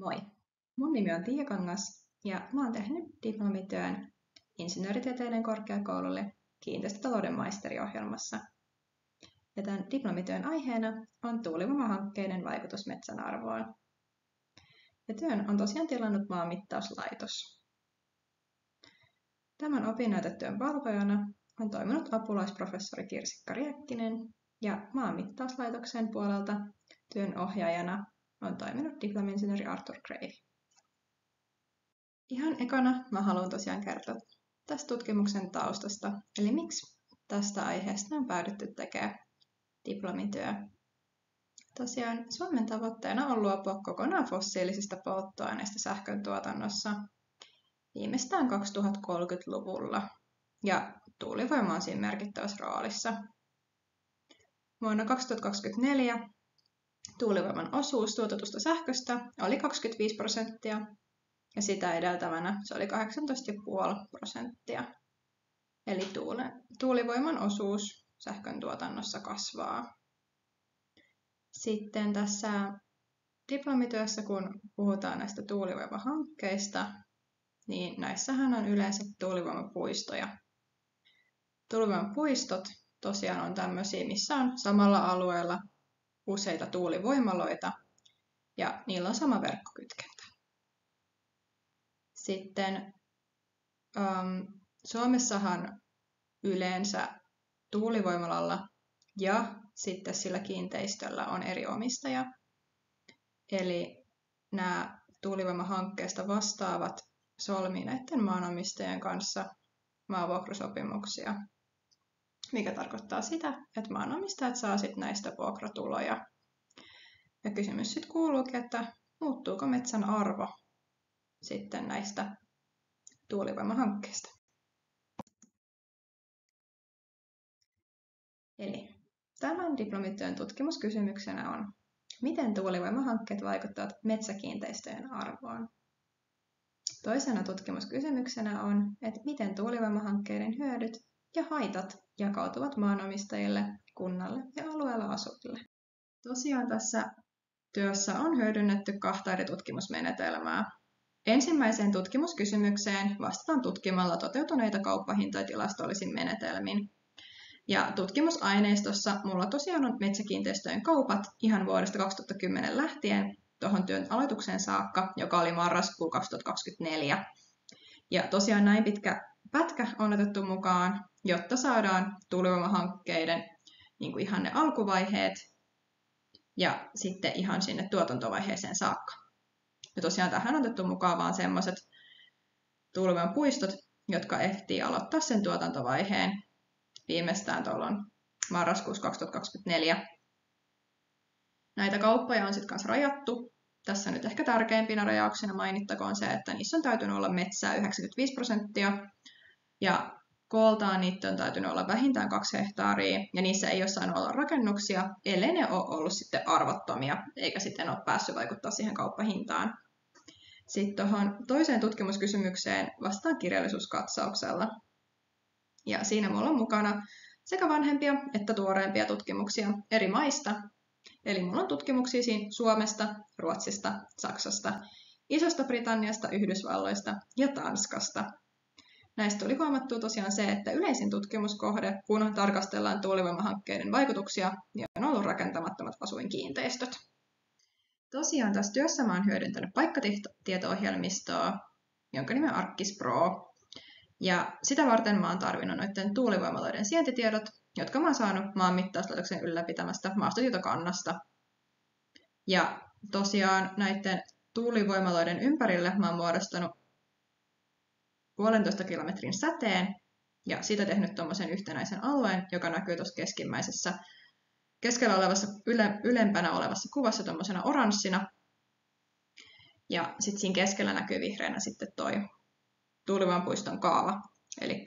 Moi! Mun nimi on Tiia Kangas ja mä oon tehnyt diplomityön Insinööritieteiden korkeakoululle kiinteistötalouden maisteriohjelmassa. Ja tämän diplomityön aiheena on tuulivoimahankkeiden vaikutus metsän arvoon. Ja työn on tosiaan tilannut maanmittauslaitos. Tämän opinnäytetyön valvojana on toiminut apulaisprofessori Kirsikka Riekkinen ja maanmittauslaitoksen puolelta työn ohjaajana on toiminut diplomi-insinööri Arthur Grave. Ihan ekana mä haluan tosiaan kertoa tästä tutkimuksen taustasta, eli miksi tästä aiheesta on päädytty tekemään diplomityö. Tosiaan Suomen tavoitteena on luopua kokonaan fossiilisista polttoaineista sähkön tuotannossa viimeistään 2030-luvulla, ja tuulivoima on siinä merkittävässä roolissa. Vuonna 2024 tuulivoiman osuus tuotetusta sähköstä oli 25%, ja sitä edeltävänä se oli 18,5%. Eli tuulivoiman osuus sähkön tuotannossa kasvaa. Sitten tässä diplomityössä, kun puhutaan näistä tuulivoimahankkeista, niin näissähän on yleensä tuulivoimapuistoja. Tuulivoimapuistot tosiaan on tämmöisiä, missä on samalla alueella useita tuulivoimaloita, ja niillä on sama verkkokytkentä. Sitten Suomessahan yleensä tuulivoimalalla ja sitten sillä kiinteistöllä on eri omistaja. Eli nämä tuulivoimahankkeesta vastaavat solmii näiden maanomistajien kanssa maanvuokrasopimuksia, mikä tarkoittaa sitä, että maanomistajat saa sitten näistä vuokratuloja. Ja kysymys sitten kuuluukin, että muuttuuko metsän arvo sitten näistä tuulivoimahankkeista. Eli tämän diplomityön tutkimuskysymyksenä on, miten tuulivoimahankkeet vaikuttavat metsäkiinteistöjen arvoon. Toisena tutkimuskysymyksenä on, että miten tuulivoimahankkeiden hyödyt ja haitat jakautuvat maanomistajille, kunnalle ja alueella asuville. Tosiaan tässä työssä on hyödynnetty kahta eri tutkimusmenetelmää. Ensimmäiseen tutkimuskysymykseen vastataan tutkimalla toteutuneita kauppahintoja tilastollisin menetelmin. Ja tutkimusaineistossa mulla tosiaan on metsäkiinteistöjen kaupat ihan vuodesta 2010 lähtien tuohon työn aloitukseen saakka, joka oli marraskuu 2024. Ja tosiaan näin pitkä pätkä on otettu mukaan, jotta saadaan tuulivoimahankkeiden niin kuin ihan ne alkuvaiheet ja sitten ihan sinne tuotantovaiheeseen saakka. Ja tosiaan tähän on otettu mukaan vaan semmoiset tuulivoimapuistot, jotka ehtii aloittaa sen tuotantovaiheen viimeistään tuolloin marraskuussa 2024. Näitä kauppoja on sitten kanssa rajattu. Tässä nyt ehkä tärkeimpinä rajauksina mainittakoon se, että niissä on täytynyt olla metsää 95%, ja kooltaan niitä on täytynyt olla vähintään 2 hehtaaria, ja niissä ei ole saanut olla rakennuksia, ellei ne ole ollut sitten arvottomia, eikä sitten ole päässyt vaikuttaa siihen kauppahintaan. Sitten tuohon toiseen tutkimuskysymykseen vastaan kirjallisuuskatsauksella. Ja siinä mulla on mukana sekä vanhempia että tuoreempia tutkimuksia eri maista. Eli mulla on tutkimuksia siinä Suomesta, Ruotsista, Saksasta, Isosta Britanniasta, Yhdysvalloista ja Tanskasta. Näistä tuli huomattua tosiaan se, että yleisin tutkimuskohde, kun tarkastellaan tuulivoimahankkeiden vaikutuksia, niin on ollut rakentamattomat asuinkiinteistöt. Tosiaan tässä työssä mä oon hyödyntänyt paikkatieto-ohjelmistoa, jonka nimi on ArcGIS Pro. Ja sitä varten mä oon tarvinnut noiden tuulivoimaloiden sijaintitiedot, jotka mä oon saanut maanmittauslaitoksen ylläpitämästä maastotietokannasta. Ja tosiaan näiden tuulivoimaloiden ympärille mä oon muodostanut 1,5 kilometrin säteen ja siitä tehnyt tuommoisen yhtenäisen alueen, joka näkyy tuossa keskimmäisessä keskellä olevassa, ylempänä olevassa kuvassa tuommoisena oranssina. Ja sitten siinä keskellä näkyy vihreänä sitten toi tuulivoimapuiston kaava. Eli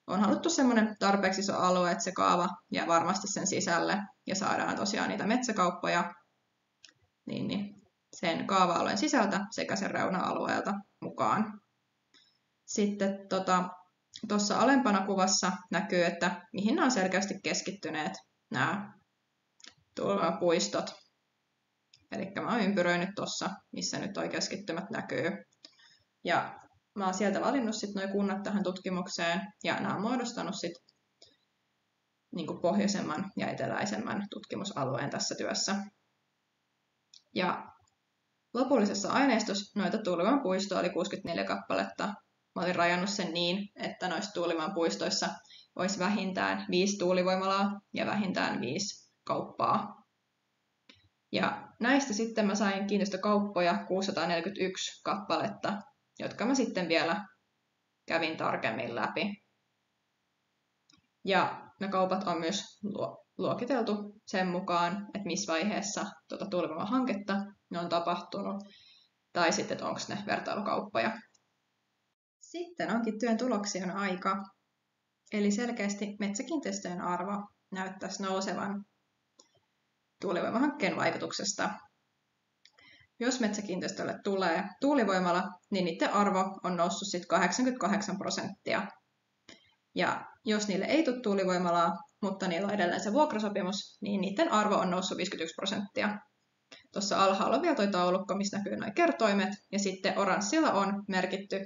on haluttu semmoinen tarpeeksi iso alue, että se kaava jää varmasti sen sisälle ja saadaan tosiaan niitä metsäkauppoja niin sen kaava-alueen sisältä sekä sen reuna-alueelta mukaan. Sitten tuossa alempana kuvassa näkyy, että mihin nämä on selkeästi keskittyneet nämä tuulivoimapuistot. Eli mä oon ympyröinyt tuossa, missä nyt toi keskittymät näkyy. Ja mä oon sieltä valinnut sit noi kunnat tähän tutkimukseen, ja nämä on muodostanut sit niin pohjoisemman ja eteläisemmän tutkimusalueen tässä työssä. Ja lopullisessa aineistossa noita tuulivoimapuistoja oli 64 kappaletta. Mä olin rajannut sen niin, että noissa tuulivoimapuistoissa olisi vähintään 5 tuulivoimalaa ja vähintään 5 kauppaa. Ja näistä sitten mä sain kiinteistökauppoja 641 kappaletta, jotka mä sitten vielä kävin tarkemmin läpi. Ja ne kaupat on myös luokiteltu sen mukaan, että missä vaiheessa tuota tuulivoimahanketta ne on tapahtunut, tai sitten, että onko ne vertailukauppoja. Sitten onkin työn tuloksien aika, eli selkeästi metsäkiinteistöjen arvo näyttäisi nousevan tuulivoimahankkeen vaikutuksesta. Jos metsäkiinteistölle tulee tuulivoimala, niin niiden arvo on noussut sitten 88%. Ja jos niille ei tule tuulivoimalaa, mutta niillä on edelleen se vuokrasopimus, niin niiden arvo on noussut 51%. Tuossa alhaalla on vielä tuo taulukko, missä näkyy nuo kertoimet, ja sitten oranssilla on merkitty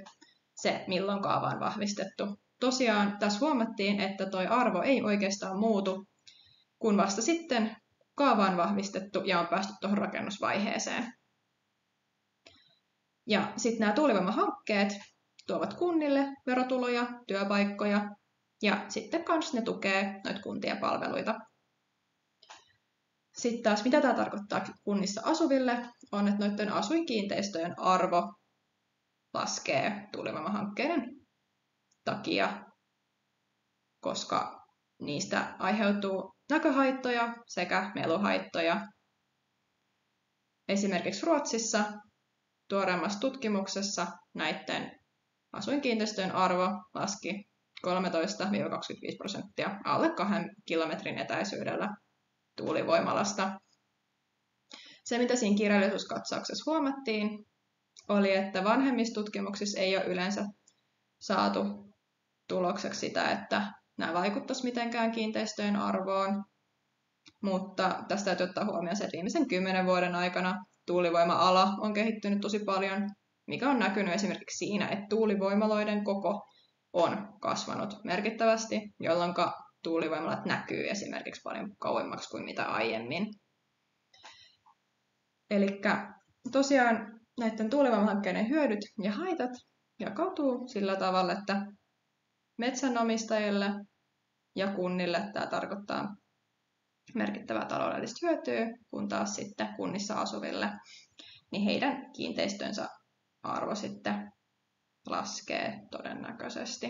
se, milloin kaava on vahvistettu. Tosiaan tässä huomattiin, että tuo arvo ei oikeastaan muutu, kun vasta sitten kaava on vahvistettu ja on päästy tuohon rakennusvaiheeseen. Ja sitten nämä tuulivoimahankkeet tuovat kunnille verotuloja, työpaikkoja ja sitten kans ne tukee noita kuntien palveluita. Sitten taas mitä tämä tarkoittaa kunnissa asuville on, että noiden asuinkiinteistöjen arvo laskee tuulivoimahankkeiden takia, koska niistä aiheutuu näköhaittoja sekä meluhaittoja. Esimerkiksi Ruotsissa tuoreemmassa tutkimuksessa näiden asuinkiinteistöjen arvo laski 13-25% alle 2 kilometrin etäisyydellä tuulivoimalasta. Se, mitä siinä kirjallisuuskatsauksessa huomattiin, oli, että vanhemmissa tutkimuksissa ei ole yleensä saatu tulokseksi sitä, että nämä vaikuttaisi mitenkään kiinteistöjen arvoon, mutta tästä täytyy ottaa huomioon se, että viimeisen 10 vuoden aikana tuulivoima-ala on kehittynyt tosi paljon, mikä on näkynyt esimerkiksi siinä, että tuulivoimaloiden koko on kasvanut merkittävästi, jolloin tuulivoimalat näkyy esimerkiksi paljon kauemmaksi kuin mitä aiemmin. Eli tosiaan näiden tuulivoimahankkeiden hyödyt ja haitat jakautuu sillä tavalla, että metsänomistajille ja kunnille tämä tarkoittaa merkittävää taloudellista hyötyä, kun taas sitten kunnissa asuville, niin heidän kiinteistönsä arvo sitten laskee todennäköisesti.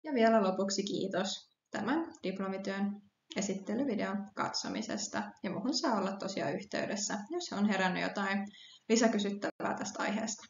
Ja vielä lopuksi kiitos tämän diplomityön esittelyvideon katsomisesta. Ja muuhun saa olla tosiaan yhteydessä, jos on herännyt jotain lisäkysyttävää tästä aiheesta.